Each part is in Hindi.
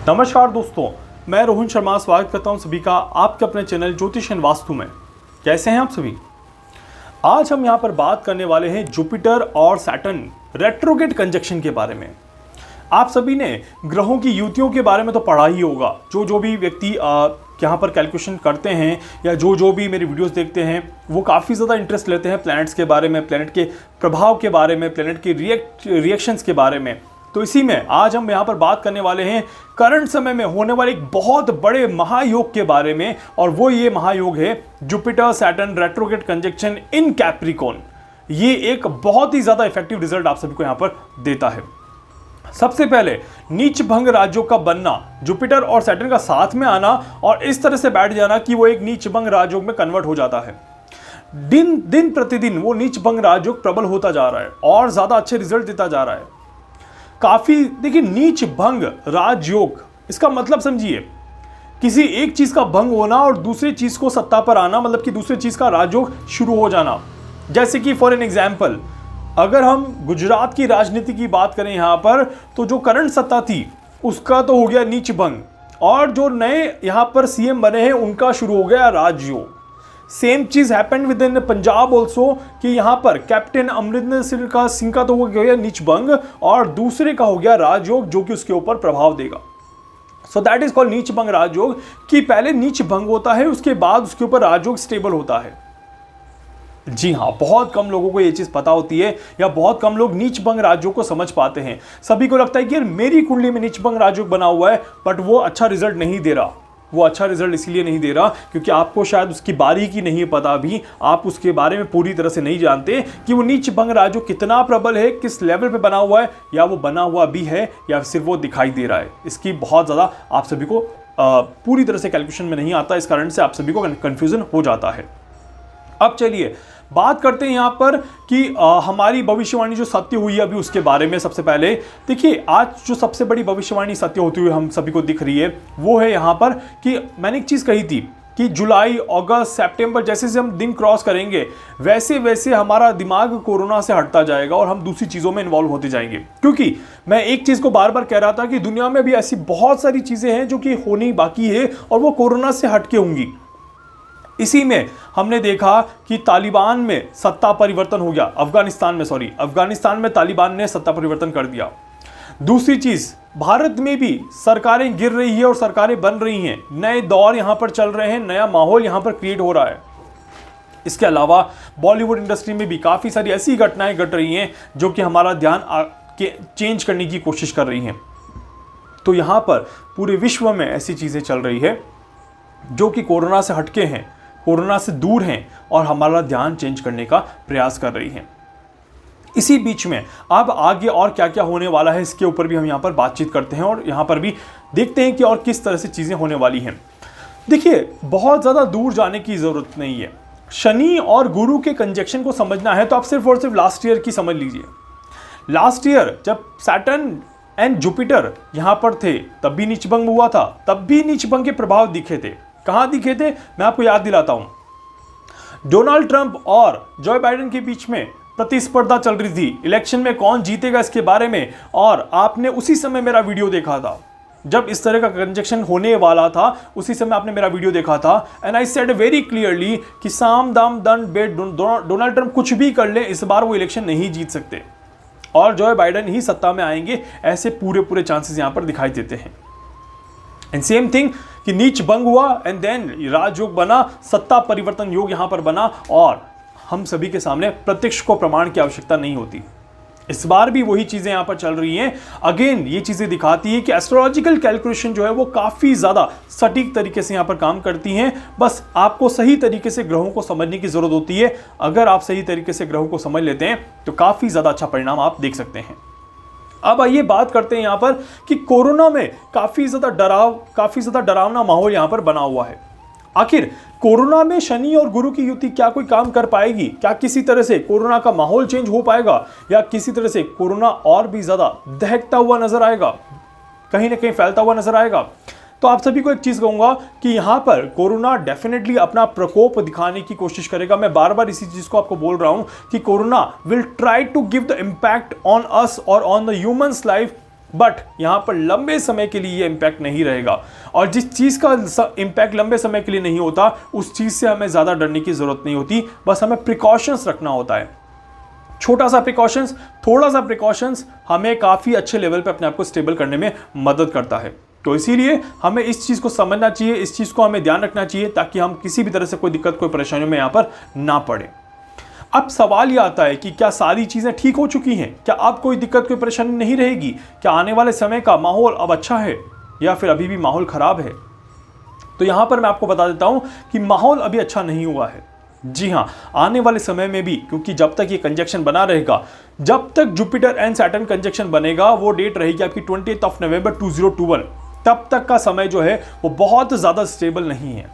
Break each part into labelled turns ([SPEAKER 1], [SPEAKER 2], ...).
[SPEAKER 1] नमस्कार दोस्तों, मैं रोहन शर्मा स्वागत करता हूं सभी का आपके अपने चैनल ज्योतिष एंड वास्तु में। कैसे हैं आप सभी? आज हम यहां पर बात करने वाले हैं जुपिटर और सैटर्न रेट्रोग्रेड कंजक्शन के बारे में। आप सभी ने ग्रहों की युतियों के बारे में तो पढ़ा ही होगा। जो भी व्यक्ति यहाँ पर कैलकुलेशन करते हैं या जो भी मेरी वीडियोस देखते हैं वो काफ़ी ज़्यादा इंटरेस्ट लेते हैं प्लैनेट्स के बारे में, प्लैनेट के प्रभाव के बारे में, प्लैनेट के रिएक्शंस के बारे में। तो इसी में आज हम यहाँ पर बात करने वाले हैं करंट समय में होने वाले एक बहुत बड़े महायोग के बारे में, और वो ये महायोग है जुपिटर सैटर्न रेट्रोग्रेड कंजक्शन इन कैप्रिकॉर्न। ये एक बहुत ही ज़्यादा इफेक्टिव रिजल्ट आप सभी को यहाँ पर देता है। सबसे पहले नीच भंग राजयोग का बनना, जुपिटर और सैटर्न का साथ में आना और इस तरह से बैठ जाना कि वो एक नीच भंग राजयोग में कन्वर्ट हो जाता है। दिन प्रतिदिन वो नीच भंग राजयोग प्रबल होता जा रहा है और ज़्यादा अच्छे रिजल्ट देता जा रहा है। काफी देखिए, नीच भंग राजयोग, इसका मतलब समझिए, किसी एक चीज का भंग होना और दूसरी चीज को सत्ता पर आना, मतलब कि दूसरी चीज का राजयोग शुरू हो जाना। जैसे कि फॉर एन एग्जाम्पल, अगर हम गुजरात की राजनीति की बात करें यहां पर, तो जो करंट सत्ता थी उसका तो हो गया नीच भंग, और जो नए यहां पर सीएम बने हैं उनका शुरू हो गया राजयोग। सेम चीज happened with in Punjab also, कि यहां पर कैप्टन अमरिंदर सिंह का तो हो गया नीच भंग और दूसरे का हो गया राजयोग, जो कि उसके ऊपर प्रभाव देगा। सो दैट इज कॉल्ड नीच भंग राजयोग, कि पहले नीच भंग होता है, उसके बाद उसके ऊपर राजयोग स्टेबल होता है। जी हाँ, बहुत कम लोगों को ये चीज पता होती है, या बहुत कम लोग नीच भंग राजयोग को समझ पाते हैं। सभी को लगता है कि यार मेरी कुंडली में नीच भंग राजयोग बना हुआ है, बट वो अच्छा रिजल्ट नहीं दे रहा। वो अच्छा रिजल्ट इसलिए नहीं दे रहा क्योंकि आपको शायद उसकी बारीकी नहीं पता, अभी आप उसके बारे में पूरी तरह से नहीं जानते कि वो नीच भंग राजयोग कितना प्रबल है, किस लेवल पे बना हुआ है, या वो बना हुआ भी है या सिर्फ वो दिखाई दे रहा है। इसकी बहुत ज़्यादा आप सभी को पूरी तरह से कैलकुलेशन में नहीं आता, इस कारण से आप सभी को कन्फ्यूजन हो जाता है। अब चलिए बात करते हैं यहाँ पर कि हमारी भविष्यवाणी जो सत्य हुई है अभी उसके बारे में। सबसे पहले देखिए, आज जो सबसे बड़ी भविष्यवाणी सत्य होती हुई हम सभी को दिख रही है वो है यहाँ पर कि मैंने एक चीज़ कही थी कि जुलाई, अगस्त, सितंबर जैसे जैसे हम दिन क्रॉस करेंगे वैसे वैसे हमारा दिमाग कोरोना से हटता जाएगा और हम दूसरी चीज़ों में इन्वॉल्व होते जाएंगे। क्योंकि मैं एक चीज़ को बार बार कह रहा था कि दुनिया में भी ऐसी बहुत सारी चीज़ें हैं जो कि होनी बाकी है और वो कोरोना से हटके होंगी। इसी में हमने देखा कि तालिबान में सत्ता परिवर्तन हो गया, अफगानिस्तान में तालिबान ने सत्ता परिवर्तन कर दिया। दूसरी चीज, भारत में भी सरकारें गिर रही है और सरकारें बन रही हैं, नए दौर यहां पर चल रहे हैं, नया माहौल यहां पर क्रिएट हो रहा है। इसके अलावा बॉलीवुड इंडस्ट्री में भी काफी सारी ऐसी घटनाएं घट रही हैं जो कि हमारा ध्यान चेंज करने की कोशिश कर रही हैं। तो यहां पर पूरे विश्व में ऐसी चीजें चल रही है जो कि कोरोना से हटके हैं, कोरोना से दूर हैं और हमारा ध्यान चेंज करने का प्रयास कर रही हैं। इसी बीच में अब आगे और क्या क्या होने वाला है इसके ऊपर भी हम यहाँ पर बातचीत करते हैं और यहाँ पर भी देखते हैं कि और किस तरह से चीज़ें होने वाली हैं। देखिए, बहुत ज़्यादा दूर जाने की ज़रूरत नहीं है। शनि और गुरु के कंजक्शन को समझना है तो आप सिर्फ और सिर्फ लास्ट ईयर की समझ लीजिए। लास्ट ईयर जब सैटर्न एंड जुपिटर यहाँ पर थे तब भी नीचभंग हुआ था, तब भी नीचभंग के प्रभाव दिखे थे। कहां दिखे थे मैं आपको याद दिलाता हूं। डोनाल्ड ट्रंप और जो बाइडेन के बीच में प्रतिस्पर्धा चल रही थी, इलेक्शन में कौन जीतेगा इसके बारे में, और आपने उसी समय मेरा वीडियो देखा था जब इस तरह का कंजक्शन होने वाला था। उसी समय आपने मेरा वीडियो देखा था and I said very clearly कि साम दाम दंड बेट, डोनाल्ड ट्रंप कुछ भी कर ले, इस बार वो इलेक्शन नहीं जीत सकते और जो बाइडेन ही सत्ता में आएंगे, ऐसे पूरे चांसेस यहां पर दिखाई देते हैं। एंड सेम थिंग कि नीच भंग हुआ एंड देन राजयोग बना, सत्ता परिवर्तन योग यहां पर बना, और हम सभी के सामने प्रत्यक्ष को प्रमाण की आवश्यकता नहीं होती। इस बार भी वही चीजें यहां पर चल रही हैं। अगेन ये चीजें दिखाती है कि एस्ट्रोलॉजिकल कैलकुलेशन जो है वो काफी ज्यादा सटीक तरीके से यहां पर काम करती हैं। बस आपको सही तरीके से ग्रहों को समझने की जरूरत होती है। अगर आप सही तरीके से ग्रहों को समझ लेते हैं तो काफी ज्यादा अच्छा परिणाम आप देख सकते हैं। अब आइए बात करते हैं यहां पर कि कोरोना में काफी ज्यादा डरावना माहौल यहां पर बना हुआ है। आखिर कोरोना में शनि और गुरु की युति क्या कोई काम कर पाएगी? क्या किसी तरह से कोरोना का माहौल चेंज हो पाएगा, या किसी तरह से कोरोना और भी ज्यादा दहकता हुआ नजर आएगा, कहीं ना कहीं फैलता हुआ नजर आएगा? तो आप सभी को एक चीज कहूंगा कि यहां पर कोरोना डेफिनेटली अपना प्रकोप दिखाने की कोशिश करेगा। मैं बार बार इसी चीज को आपको बोल रहा हूं कि corona will try to give the impact on us और on the humans life but यहां पर लंबे समय के लिए ये इंपैक्ट नहीं रहेगा। और जिस चीज का इंपैक्ट लंबे समय के लिए नहीं होता उस चीज से हमें ज्यादा डरने की जरूरत नहीं होती, बस हमें प्रिकॉशंस रखना होता है। छोटा सा प्रिकॉशंस, थोड़ा सा प्रिकॉशंस हमें काफी अच्छे लेवल पे अपने आप को स्टेबल करने में मदद करता है। तो इसीलिए हमें इस चीज को समझना चाहिए, इस चीज को हमें ध्यान रखना चाहिए ताकि हम किसी भी तरह से कोई दिक्कत, कोई परेशानियों में यहां पर ना पड़े। अब सवाल यह आता है कि क्या सारी चीजें ठीक हो चुकी हैं? क्या अब कोई दिक्कत, कोई परेशानी नहीं रहेगी? क्या आने वाले समय का माहौल अब अच्छा है या फिर अभी भी माहौल खराब है? तो यहां पर मैं आपको बता देता हूं कि माहौल अभी अच्छा नहीं हुआ है। जी हां, आने वाले समय में भी, क्योंकि जब तक ये कंजक्शन बना रहेगा, जब तक जुपिटर एंड सैटर्न कंजक्शन बनेगा, वो डेट रहेगी आपकी 20 नवंबर 2021, तब तक का समय जो है वो बहुत ज्यादा स्टेबल नहीं है।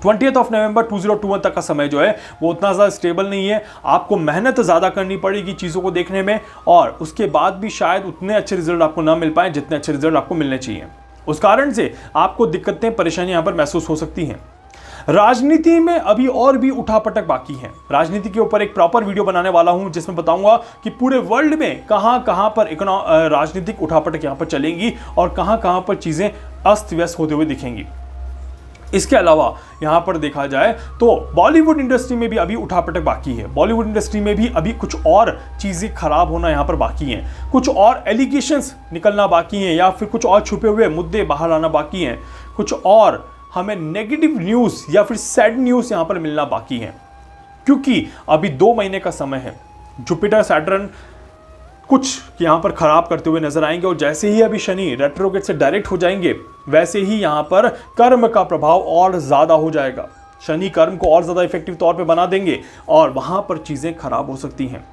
[SPEAKER 1] 20 नवंबर 2021 तक का समय जो है वो उतना ज़्यादा स्टेबल नहीं है। आपको मेहनत ज़्यादा करनी पड़ेगी चीज़ों को देखने में, और उसके बाद भी शायद उतने अच्छे रिजल्ट आपको ना मिल पाए जितने अच्छे रिजल्ट आपको मिलने चाहिए। उस कारण से आपको दिक्कतें, परेशानियां यहाँ पर महसूस हो सकती हैं। राजनीति में अभी और भी उठापटक बाकी है। राजनीति के ऊपर एक प्रॉपर वीडियो बनाने वाला हूं जिसमें बताऊंगा कि पूरे वर्ल्ड में कहां कहां पर राजनीतिक उठापटक यहां पर चलेंगी और कहां कहां पर चीजें अस्त व्यस्त होते हुए दिखेंगी। इसके अलावा यहां पर देखा जाए तो बॉलीवुड इंडस्ट्री में भी अभी उठापटक बाकी है। बॉलीवुड इंडस्ट्री में भी अभी कुछ और चीजें खराब होना यहां पर बाकी हैं, कुछ और एलिगेशंस निकलना बाकी हैं, या फिर कुछ और छुपे हुए मुद्दे बाहर आना बाकी हैं, कुछ और हमें नेगेटिव न्यूज या फिर सैड न्यूज यहां पर मिलना बाकी है। क्योंकि अभी 2 महीने का समय है, जुपिटर सैटर्न कुछ यहां पर खराब करते हुए नजर आएंगे, और जैसे ही अभी शनि रेट्रोग्रेड से डायरेक्ट हो जाएंगे वैसे ही यहां पर कर्म का प्रभाव और ज्यादा हो जाएगा। शनि कर्म को और ज्यादा इफेक्टिव तौर पे बना देंगे और वहां पर चीजें खराब हो सकती हैं।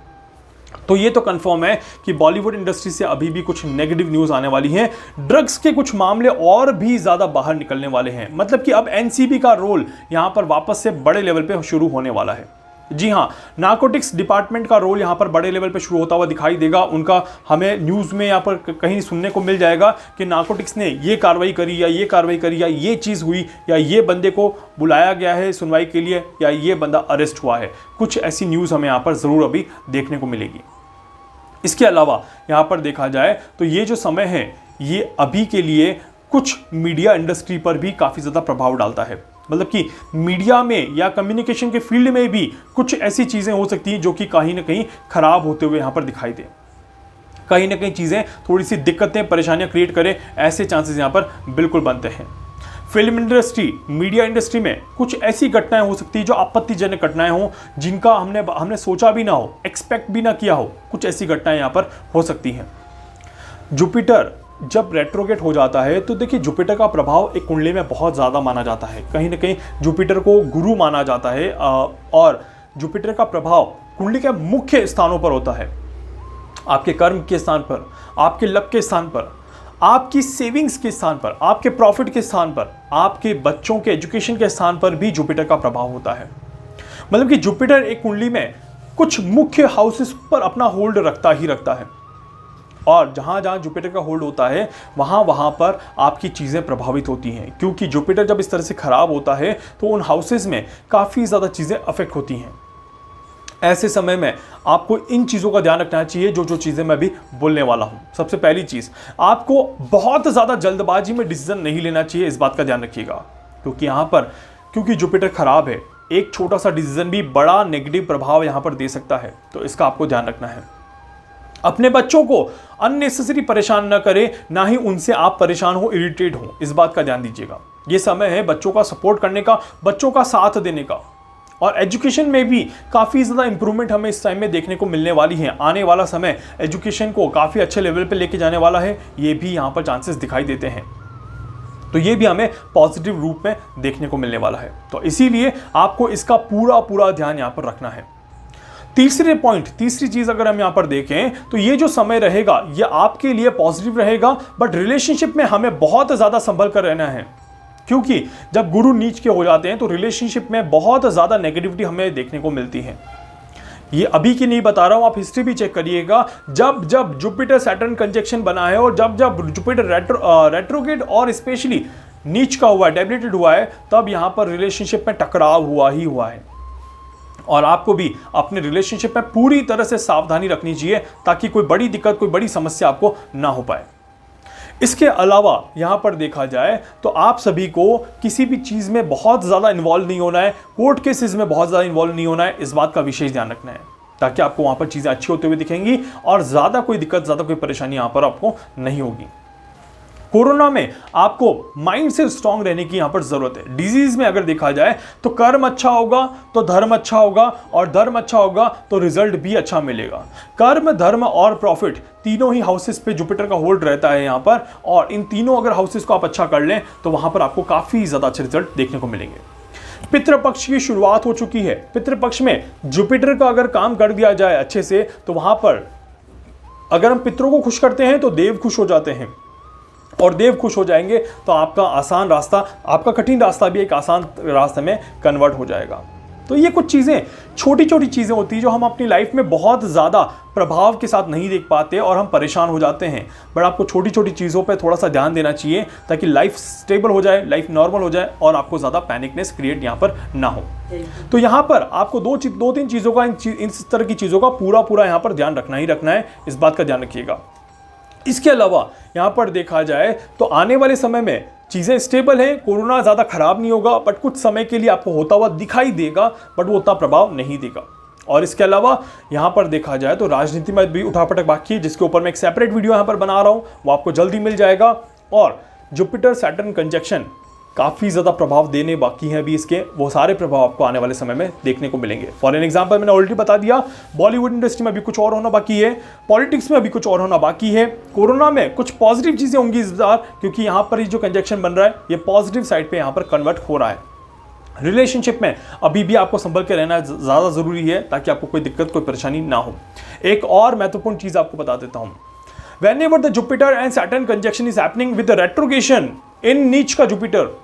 [SPEAKER 1] तो ये तो कंफर्म है कि बॉलीवुड इंडस्ट्री से अभी भी कुछ नेगेटिव न्यूज आने वाली है। ड्रग्स के कुछ मामले और भी ज्यादा बाहर निकलने वाले हैं, मतलब कि अब एनसीबी का रोल यहां पर वापस से बड़े लेवल पे शुरू होने वाला है। जी हां, नार्कोटिक्स डिपार्टमेंट का रोल यहां पर बड़े लेवल पे शुरू होता हुआ दिखाई देगा। उनका हमें न्यूज में यहां पर कहीं सुनने को मिल जाएगा कि नार्कोटिक्स ने ये कार्रवाई करी या ये कार्रवाई करी या ये चीज हुई या ये बंदे को बुलाया गया है सुनवाई के लिए या ये बंदा अरेस्ट हुआ है। कुछ ऐसी न्यूज हमें यहां पर जरूर अभी देखने को मिलेगी। इसके अलावा यहां पर देखा जाए तो ये जो समय है ये अभी के लिए कुछ मीडिया इंडस्ट्री पर भी काफी ज्यादा प्रभाव डालता है। मतलब कि मीडिया में या कम्युनिकेशन के फील्ड में भी कुछ ऐसी चीजें हो सकती हैं जो कि कहीं ना कहीं खराब होते हुए यहां पर दिखाई दे, कहीं ना कहीं चीजें थोड़ी सी दिक्कतें, परेशानियां क्रिएट करें, ऐसे चांसेस यहां पर बिल्कुल बनते हैं। फिल्म इंडस्ट्री, मीडिया इंडस्ट्री में कुछ ऐसी घटनाएं हो सकती है जो आपत्तिजनक घटनाएं हो, जिनका हमने सोचा भी ना हो, एक्सपेक्ट भी ना किया हो। कुछ ऐसी घटनाएं यहां पर हो सकती हैं। जुपिटर जब रेट्रोगेट हो जाता है तो देखिए जुपिटर का प्रभाव एक कुंडली में बहुत ज़्यादा माना जाता है। कहीं ना कहीं जुपिटर को गुरु माना जाता है, और जुपिटर का प्रभाव कुंडली के मुख्य स्थानों पर होता है। आपके कर्म के स्थान पर, आपके लक के स्थान पर, आपकी सेविंग्स के स्थान पर, आपके प्रॉफिट के स्थान पर, आपके बच्चों के एजुकेशन के स्थान पर भी जुपिटर का प्रभाव होता है। मतलब कि जुपिटर एक कुंडली में कुछ मुख्य हाउसेस पर अपना होल्ड रखता ही रखता है, और जहां जहां जुपिटर का होल्ड होता है वहां पर आपकी चीजें प्रभावित होती हैं। क्योंकि जुपिटर जब इस तरह से खराब होता है तो उन हाउसेस में काफी ज्यादा चीजें अफेक्ट होती हैं। ऐसे समय में आपको इन चीजों का ध्यान रखना चाहिए जो जो चीजें मैं भी बोलने वाला हूं। सबसे पहली चीज, आपको बहुत ज्यादा जल्दबाजी में डिसीजन नहीं लेना चाहिए, इस बात का ध्यान रखिएगा। क्योंकि यहां पर जुपिटर खराब है, एक छोटा सा डिसीजन भी बड़ा नेगेटिव प्रभाव यहां पर दे सकता है, तो इसका आपको ध्यान रखना है। अपने बच्चों को अननेसेसरी परेशान ना करें, ना ही उनसे आप परेशान हो, इरिटेट हो, इस बात का ध्यान दीजिएगा। यह समय है बच्चों का सपोर्ट करने का, बच्चों का साथ देने का, और एजुकेशन में भी काफ़ी ज़्यादा इंप्रूवमेंट हमें इस टाइम में देखने को मिलने वाली है। आने वाला समय एजुकेशन को काफ़ी अच्छे लेवल पे लेके जाने वाला है, ये भी यहाँ पर चांसेस दिखाई देते हैं। तो ये भी हमें पॉजिटिव रूप में देखने को मिलने वाला है, तो इसीलिए आपको इसका पूरा ध्यान यहाँ पर रखना है। तीसरी चीज अगर हम यहां पर देखें तो ये जो समय रहेगा ये आपके लिए पॉजिटिव रहेगा, बट रिलेशनशिप में हमें बहुत ज्यादा संभल कर रहना है। क्योंकि जब गुरु नीच के हो जाते हैं तो रिलेशनशिप में बहुत ज्यादा नेगेटिविटी हमें देखने को मिलती है। ये अभी की नहीं बता रहा हूं, आप हिस्ट्री भी चेक करिएगा। जब जब जुपिटर सैटर्न कंजक्शन बना है और जब जब जुपिटर रेट्रोगेट और स्पेशली नीच का हुआ है, डेबिलिटेड हुआ है, तब यहां पर रिलेशनशिप में टकराव हुआ ही हुआ है। और आपको भी अपने रिलेशनशिप में पूरी तरह से सावधानी रखनी चाहिए ताकि कोई बड़ी दिक्कत, कोई बड़ी समस्या आपको ना हो पाए। इसके अलावा यहां पर देखा जाए तो आप सभी को किसी भी चीज में बहुत ज्यादा इन्वॉल्व नहीं होना है, कोर्ट केसेस में बहुत ज्यादा इन्वॉल्व नहीं होना है, इस बात का विशेष ध्यान रखना है ताकि आपको वहां पर चीजें अच्छी होते हुए दिखेंगी और ज्यादा कोई दिक्कत, ज्यादा कोई परेशानी यहां पर आपको नहीं होगी। कोरोना में आपको माइंड से स्ट्रांग रहने की यहां पर जरूरत है। डिजीज में अगर देखा जाए तो कर्म अच्छा होगा तो धर्म अच्छा होगा, और धर्म अच्छा होगा तो रिजल्ट भी अच्छा मिलेगा। कर्म, धर्म और प्रॉफिट तीनों ही हाउसेस पे जुपिटर का होल्ड रहता है यहां पर, और इन तीनों अगर हाउसेस को आप अच्छा कर लें तो वहां पर आपको काफी ज्यादा अच्छे रिजल्ट देखने को मिलेंगे। पितृपक्ष की शुरुआत हो चुकी है। पितृपक्ष में जुपिटर का अगर काम कर दिया जाए अच्छे से तो वहां पर अगर हम पितरों को खुश करते हैं तो देव खुश हो जाते हैं, और देव खुश हो जाएंगे तो आपका आसान रास्ता, आपका कठिन रास्ता भी एक आसान रास्ते में कन्वर्ट हो जाएगा। तो ये कुछ चीज़ें, छोटी छोटी चीज़ें होती हैं जो हम अपनी लाइफ में बहुत ज़्यादा प्रभाव के साथ नहीं देख पाते और हम परेशान हो जाते हैं। बट आपको छोटी छोटी चीज़ों पे थोड़ा सा ध्यान देना चाहिए ताकि लाइफ स्टेबल हो जाए, लाइफ नॉर्मल हो जाए और आपको ज़्यादा पैनिकनेस क्रिएट यहाँ पर ना हो। तो यहाँ पर आपको दो तीन चीज़ों का, इन तरह की चीज़ों का पूरा यहाँ पर ध्यान रखना ही रखना है, इस बात का ध्यान रखिएगा। इसके अलावा यहां पर देखा जाए तो आने वाले समय में चीजें स्टेबल हैं, कोरोना ज्यादा खराब नहीं होगा, बट कुछ समय के लिए आपको होता हुआ दिखाई देगा, बट वो उतना प्रभाव नहीं देगा। और इसके अलावा यहां पर देखा जाए तो राजनीति में भी उठापटक बाकी है, जिसके ऊपर मैं एक सेपरेट वीडियो यहां पर बना रहा हूं, वो आपको जल्दी मिल जाएगा। और जुपिटर सैटर्न कंजंक्शन काफ़ी ज़्यादा प्रभाव देने बाकी हैं अभी इसके, वो सारे प्रभाव आपको आने वाले समय में देखने को मिलेंगे। फॉर एन एग्जाम्पल मैंने ऑलरेडी बता दिया, बॉलीवुड इंडस्ट्री में अभी कुछ और होना बाकी है, पॉलिटिक्स में अभी कुछ और होना बाकी है, कोरोना में कुछ पॉजिटिव चीज़ें होंगी इस बार, क्योंकि यहाँ पर जो कंजंक्शन बन रहा है ये पॉजिटिव साइड पर यहाँ पर कन्वर्ट हो रहा है। रिलेशनशिप में अभी भी आपको संभल के रहना ज़्यादा ज़रूरी है ताकि आपको कोई दिक्कत, कोई परेशानी ना हो। एक और महत्वपूर्ण चीज़ आपको बता देता हूँ, whenever the Jupiter and Saturn conjunction is happening with the retrogression in नीच का जुपिटर,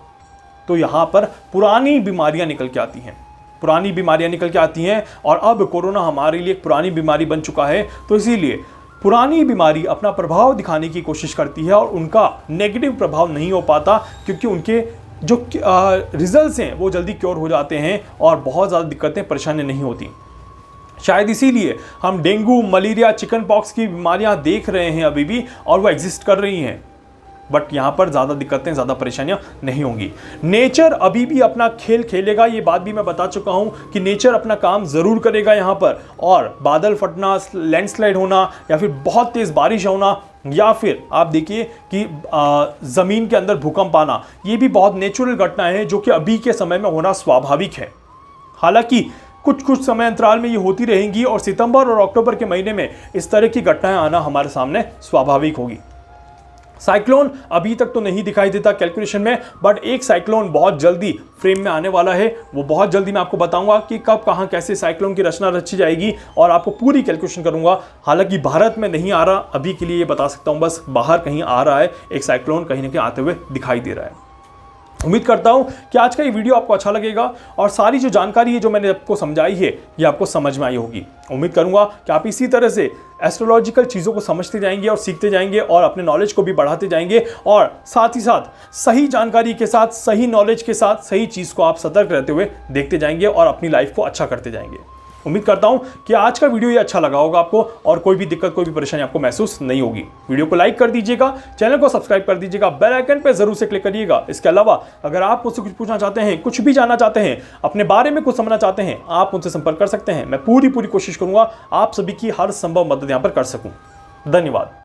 [SPEAKER 1] तो यहां पर पुरानी बीमारियां निकल के आती हैं, पुरानी बीमारियां निकल के आती हैं। और अब कोरोना हमारे लिए एक पुरानी बीमारी बन चुका है, तो इसीलिए पुरानी बीमारी अपना प्रभाव दिखाने की कोशिश करती है और उनका नेगेटिव प्रभाव नहीं हो पाता, क्योंकि उनके जो रिजल्ट्स हैं वो जल्दी क्योर हो जाते हैं और बहुत ज़्यादा दिक्कतें, परेशानियां नहीं होती। शायद इसीलिए हम डेंगू, मलेरिया, चिकन पॉक्स की बीमारियां देख रहे हैं अभी भी, और वो एग्जिस्ट कर रही हैं, बट यहां पर ज़्यादा दिक्कतें, ज़्यादा परेशानियां नहीं होंगी। नेचर अभी भी अपना खेल खेलेगा, ये बात भी मैं बता चुका हूं कि नेचर अपना काम ज़रूर करेगा यहां पर, और बादल फटना, लैंडस्लाइड होना, या फिर बहुत तेज़ बारिश होना, या फिर आप देखिए कि ज़मीन के अंदर भूकंप आना, ये भी बहुत नेचुरल घटनाएं हैं जो कि अभी के समय में होना स्वाभाविक है। हालांकि कुछ समय अंतराल में ये होती रहेंगी और सितंबर और अक्टूबर के महीने में इस तरह की घटनाएं आना हमारे सामने स्वाभाविक होगी। साइक्लोन अभी तक तो नहीं दिखाई देता कैलकुलेशन में, बट एक साइक्लोन बहुत जल्दी फ्रेम में आने वाला है, वो बहुत जल्दी मैं आपको बताऊंगा कि कब, कहां, कैसे साइक्लोन की रचना रची जाएगी और आपको पूरी कैलकुलेशन करूंगा। हालांकि भारत में नहीं आ रहा अभी के लिए, ये बता सकता हूं, बस बाहर कहीं आ रहा है एक साइक्लोन, कहीं ना कहीं आते हुए दिखाई दे रहा है। उम्मीद करता हूं कि आज का ये वीडियो आपको अच्छा लगेगा और सारी जो जानकारी है जो मैंने आपको समझाई है ये आपको समझ में आई होगी। उम्मीद करूंगा कि आप इसी तरह से एस्ट्रोलॉजिकल चीज़ों को समझते जाएंगे और सीखते जाएंगे और अपने नॉलेज को भी बढ़ाते जाएंगे, और साथ ही साथ सही जानकारी के साथ, सही नॉलेज के साथ, सही चीज़ को आप सतर्क रहते हुए देखते जाएंगे और अपनी लाइफ को अच्छा करते जाएंगे। उम्मीद करता हूं कि आज का वीडियो ये अच्छा लगा होगा आपको और कोई भी दिक्कत, कोई भी परेशानी आपको महसूस नहीं होगी। वीडियो को लाइक कर दीजिएगा, चैनल को सब्सक्राइब कर दीजिएगा, बेल आइकन पे जरूर से क्लिक करिएगा। इसके अलावा अगर आप मुझसे कुछ पूछना चाहते हैं, कुछ भी जानना चाहते हैं, अपने बारे में कुछ समझना चाहते हैं, आप मुझसे संपर्क कर सकते हैं। मैं पूरी कोशिश करूंगा आप सभी की हर संभव मदद यहां पर कर सकूं। धन्यवाद।